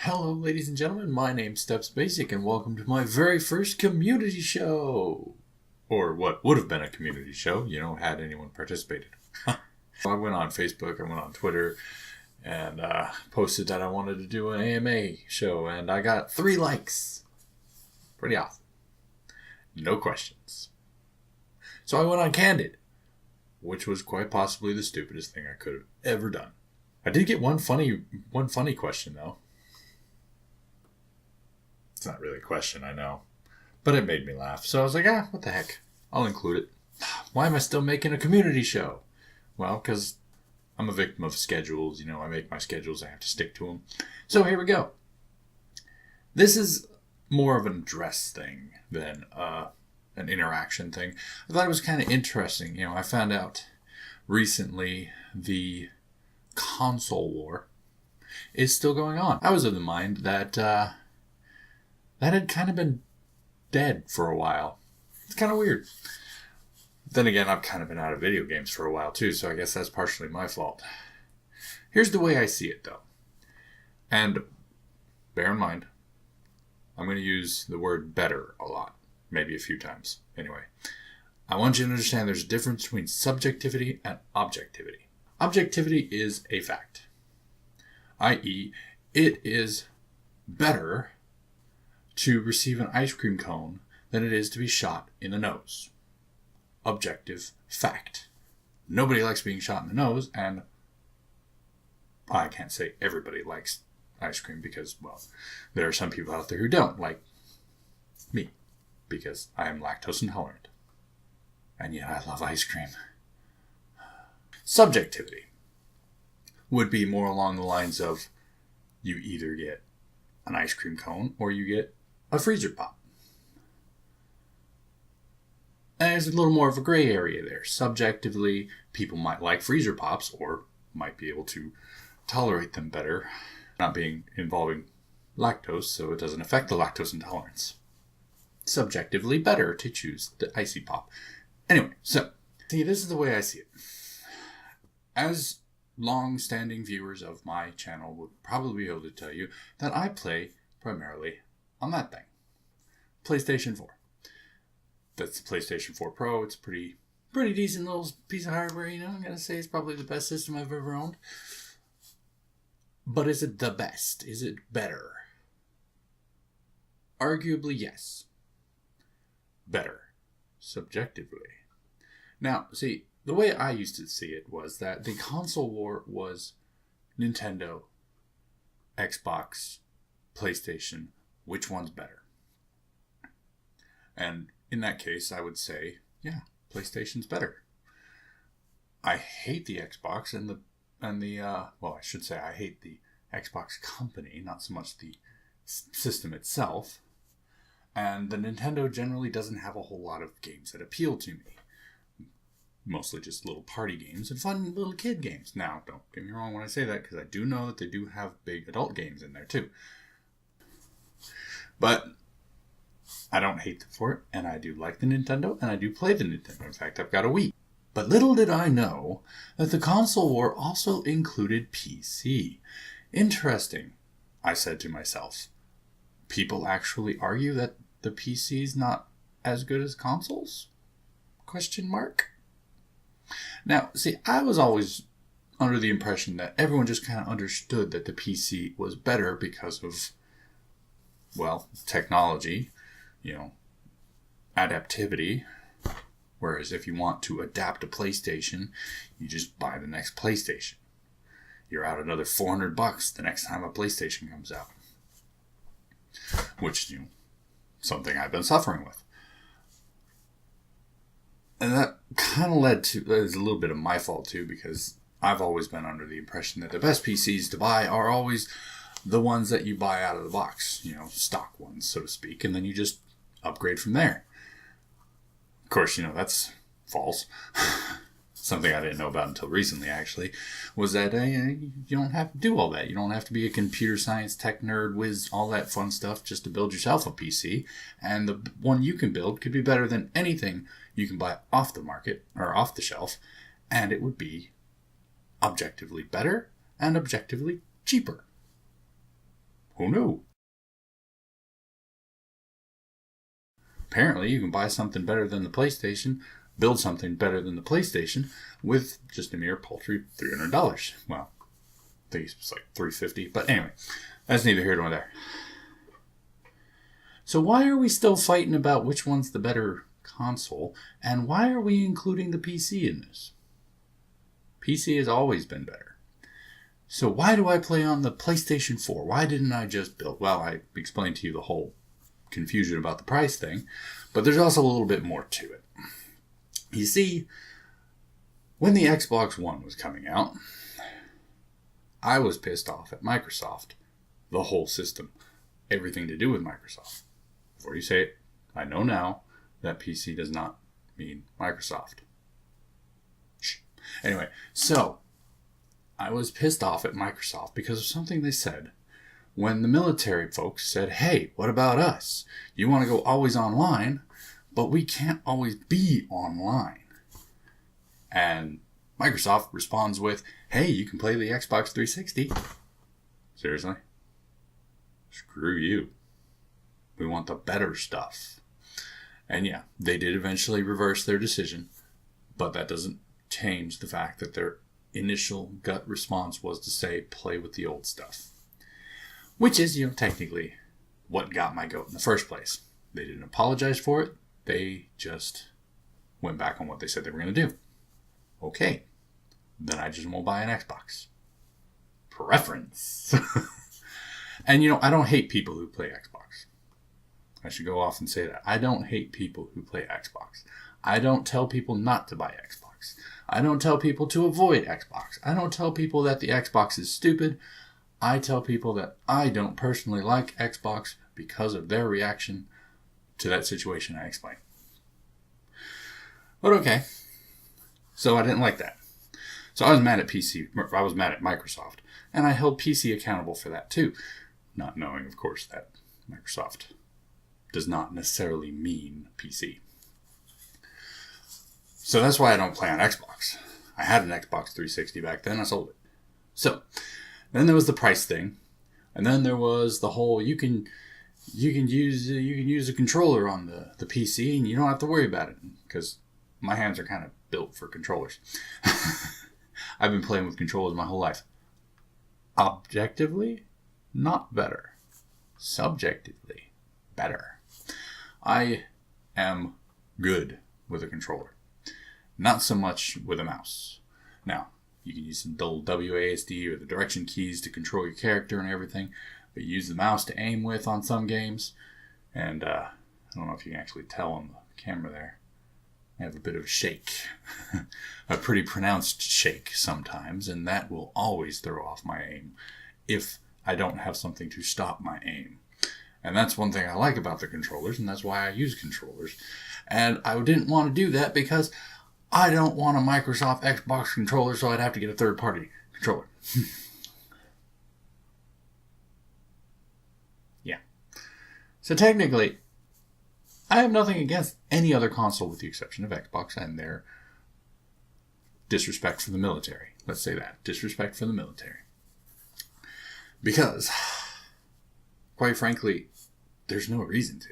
Hello, ladies and gentlemen. My name's Steps Basic, and welcome to my very first community show. Or what would have been a community show, had anyone participated. I went on Facebook, I went on Twitter, and posted that I wanted to do an AMA show, and I got 3 likes. Pretty awesome. No questions. So I went on Candid, which was quite possibly the stupidest thing I could have ever done. I did get one funny question, though. It's not really a question, I know. But it made me laugh. So I was like, what the heck? I'll include it. Why am I still making a community show? Well, because I'm a victim of schedules. I make my schedules. I have to stick to them. So here we go. This is more of an address thing than an interaction thing. I thought it was kind of interesting. I found out recently the console war is still going on. I was of the mind that that had kind of been dead for a while. It's kind of weird. Then again, I've kind of been out of video games for a while too, so I guess that's partially my fault. Here's the way I see it, though. And bear in mind, I'm going to use the word better a lot. Maybe a few times. Anyway, I want you to understand there's a difference between subjectivity and objectivity. Objectivity is a fact. I.e., it is better to receive an ice cream cone than it is to be shot in the nose. Objective fact. Nobody likes being shot in the nose, and I can't say everybody likes ice cream because, well, there are some people out there who don't, like me, because I am lactose intolerant. And yet I love ice cream. Subjectivity would be more along the lines of you either get an ice cream cone or you get a freezer pop. And there's a little more of a gray area there. Subjectively, people might like freezer pops or might be able to tolerate them better, not being involving lactose, so it doesn't affect the lactose intolerance. Subjectively, better to choose the icy pop. Anyway, so, see, this is the way I see it. As long-standing viewers of my channel would probably be able to tell you that I play primarily on that thing. PlayStation 4. That's the PlayStation 4 Pro. It's a pretty decent little piece of hardware, I'm going to say it's probably the best system I've ever owned. But is it the best? Is it better? Arguably, yes. Better. Subjectively. Now, see, the way I used to see it was that the console war was Nintendo, Xbox, PlayStation. Which one's better? And in that case, I would say, yeah, PlayStation's better. I hate the Xbox and I should say I hate the Xbox company, not so much the system itself. And the Nintendo generally doesn't have a whole lot of games that appeal to me. Mostly just little party games and fun little kid games. Now, don't get me wrong when I say that, because I do know that they do have big adult games in there too. But I don't hate them for it, and I do like the Nintendo, and I do play the Nintendo. In fact, I've got a Wii. But little did I know that the console war also included PC. Interesting, I said to myself. People actually argue that the PC's not as good as consoles? Question mark? Now, see, I was always under the impression that everyone just kind of understood that the PC was better because of, well, technology, adaptivity. Whereas if you want to adapt a PlayStation, you just buy the next PlayStation. You're out another $400 the next time a PlayStation comes out. Which, something I've been suffering with. And that kind of led to, is a little bit of my fault too, because I've always been under the impression that the best PCs to buy are always the ones that you buy out of the box, stock ones, so to speak, and then you just upgrade from there. Of course, that's false. Something I didn't know about until recently, actually, was that you don't have to do all that. You don't have to be a computer science tech nerd, whiz, all that fun stuff just to build yourself a PC. And the one you can build could be better than anything you can buy off the market or off the shelf, and it would be objectively better and objectively cheaper. Who knew? Apparently, you can buy something better than the PlayStation, build something better than the PlayStation with just a mere paltry $300. Well, I think it's like $350, but anyway, that's neither here nor there. So why are we still fighting about which one's the better console, and why are we including the PC in this? PC has always been better. So why do I play on the PlayStation 4? Why didn't I just build? Well, I explained to you the whole confusion about the price thing, but there's also a little bit more to it. You see, when the Xbox One was coming out, I was pissed off at Microsoft, the whole system, everything to do with Microsoft. Before you say it, I know now that PC does not mean Microsoft. Anyway, so I was pissed off at Microsoft because of something they said when the military folks said, hey, what about us? You want to go always online, but we can't always be online. And Microsoft responds with, hey, you can play the Xbox 360. Seriously? Screw you. We want the better stuff. And yeah, they did eventually reverse their decision, but that doesn't change the fact that their initial gut response was to say, play with the old stuff. Which is, technically what got my goat in the first place. They didn't apologize for it. They just went back on what they said they were going to do. Okay. Then I just won't buy an Xbox. Preference. And I don't hate people who play Xbox. I should go off and say that. I don't hate people who play Xbox. I don't tell people not to buy Xbox. I don't tell people to avoid Xbox. I don't tell people that the Xbox is stupid. I tell people that I don't personally like Xbox because of their reaction to that situation I explained. But okay. So I didn't like that. So I was mad at PC. I was mad at Microsoft. And I held PC accountable for that too. Not knowing, of course, that Microsoft does not necessarily mean PC. So that's why I don't play on Xbox. I had an Xbox 360 back then. I sold it. So then there was the price thing, and then there was the whole you can use a controller on the PC and you don't have to worry about it because my hands are kind of built for controllers. I've been playing with controllers my whole life. Objectively, not better. Subjectively, better. I am good with a controller. Not so much with a mouse. Now, you can use some dull WASD or the direction keys to control your character and everything, but you use the mouse to aim with on some games. And I don't know if you can actually tell on the camera there. I have a bit of a shake. A pretty pronounced shake sometimes, and that will always throw off my aim if I don't have something to stop my aim. And that's one thing I like about the controllers, and that's why I use controllers. And I didn't want to do that because I don't want a Microsoft Xbox controller, so I'd have to get a third-party controller. Yeah. So technically, I have nothing against any other console with the exception of Xbox and their disrespect for the military. Let's say that. Disrespect for the military. Because, quite frankly, there's no reason to.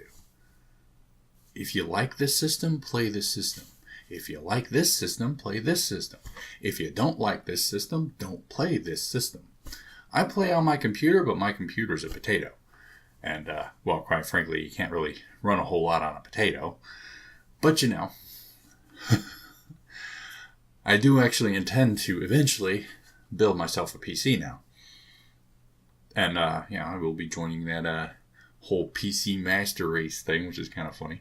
If you like this system, play this system. If you like this system, play this system. If you don't like this system, don't play this system. I play on my computer, but my computer's a potato. And, well, quite frankly, you can't really run a whole lot on a potato. But, I do actually intend to eventually build myself a PC now. And, I will be joining that whole PC master race thing, which is kind of funny.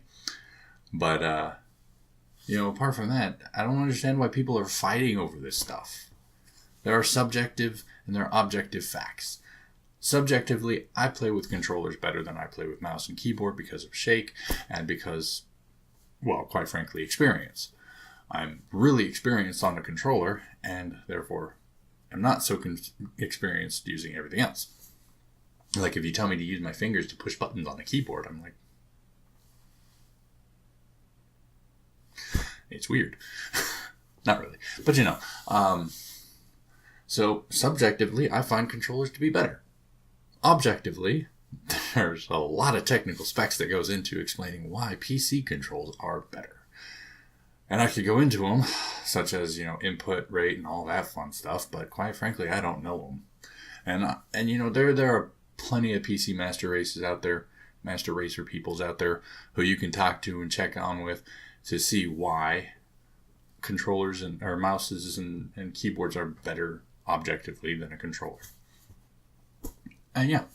But, apart from that, I don't understand why people are fighting over this stuff. There are subjective and there are objective facts. Subjectively, I play with controllers better than I play with mouse and keyboard because of shake and because, well, quite frankly, experience. I'm really experienced on the controller and therefore am not so experienced using everything else. Like if you tell me to use my fingers to push buttons on a keyboard, I'm like, it's weird. Not really. But so subjectively, I find controllers to be better. objectively, there's a lot of technical specs that goes into explaining why PC controls are better. And I could go into them, such as, input rate and all that fun stuff, but quite frankly, I don't know them. And there are plenty of PC master racer peoples out there who you can talk to and check on with to see why controllers or mouses and keyboards are better objectively than a controller. And yeah,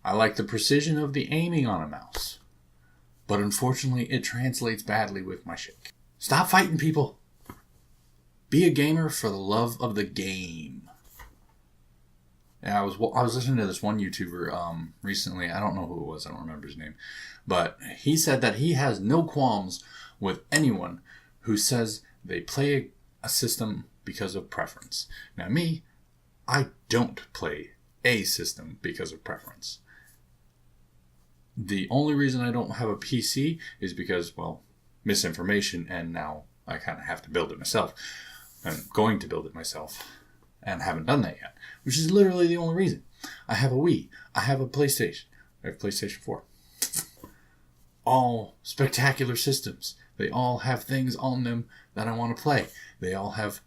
I like the precision of the aiming on a mouse, but unfortunately it translates badly with my shake. Stop fighting, people. Be a gamer for the love of the game. Yeah, I was listening to this one YouTuber recently. I don't know who it was. I don't remember his name. But he said that he has no qualms with anyone who says they play a system because of preference. Now me, I don't play a system because of preference. The only reason I don't have a PC is because, misinformation, and now I kind of have to build it myself. I'm going to build it myself, and haven't done that yet, which is literally the only reason. I have a Wii. I have a PlayStation. I have PlayStation 4. All spectacular systems. They all have things on them that I want to play. They all have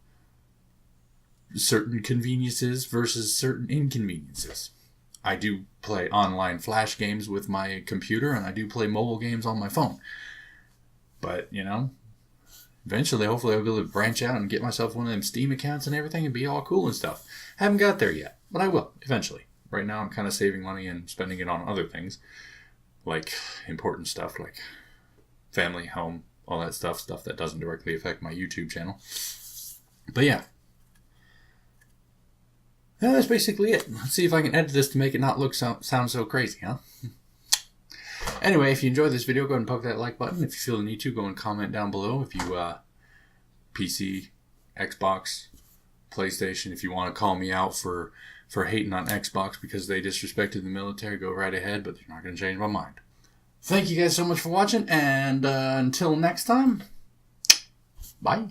certain conveniences versus certain inconveniences. I do play online Flash games with my computer, and I do play mobile games on my phone. But, eventually, hopefully I'll be able to branch out and get myself one of them Steam accounts and everything and be all cool and stuff. Haven't got there yet, but I will, eventually. Right now, I'm kind of saving money and spending it on other things, like important stuff, like family, home, all that stuff that doesn't directly affect my YouTube channel. But yeah. That's basically it. Let's see if I can edit this to make it not sound so crazy, huh? Anyway, if you enjoyed this video, go ahead and poke that like button. If you feel the need to, go and comment down below. If you, PC, Xbox, PlayStation, if you want to call me out for hating on Xbox because they disrespected the military, go right ahead, but they're not going to change my mind. Thank you guys so much for watching, and until next time, bye.